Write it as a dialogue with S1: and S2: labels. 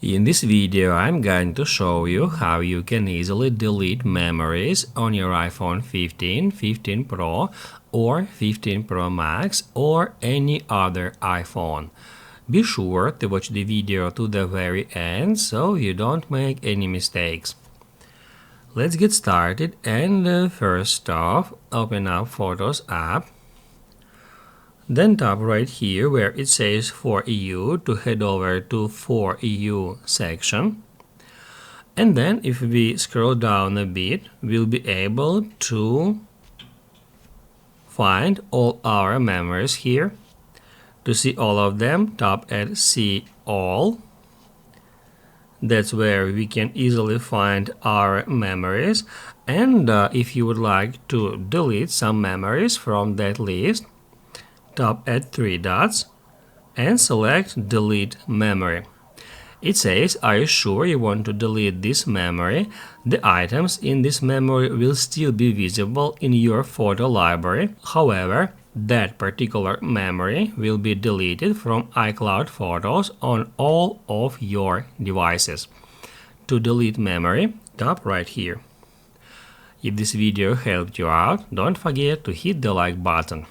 S1: In this video, I'm going to show you how you can easily delete memories on your iPhone 15, 15 Pro or 15 Pro Max or any other iPhone. Be sure to watch the video to the very end so you don't make any mistakes. Let's get started, and first off, open up Photos app. Then tap right here where it says For EU to head over to For EU section. And then if we scroll down a bit, we'll be able to find all our memories here. To see all of them, tap at See All. That's where we can easily find our memories. And if you would like to delete some memories from that list, tap at three dots and select Delete Memory. It says, are you sure you want to delete this memory? The items in this memory will still be visible in your photo library. However, that particular memory will be deleted from iCloud Photos on all of your devices. To delete memory, tap right here. If this video helped you out, don't forget to hit the like button.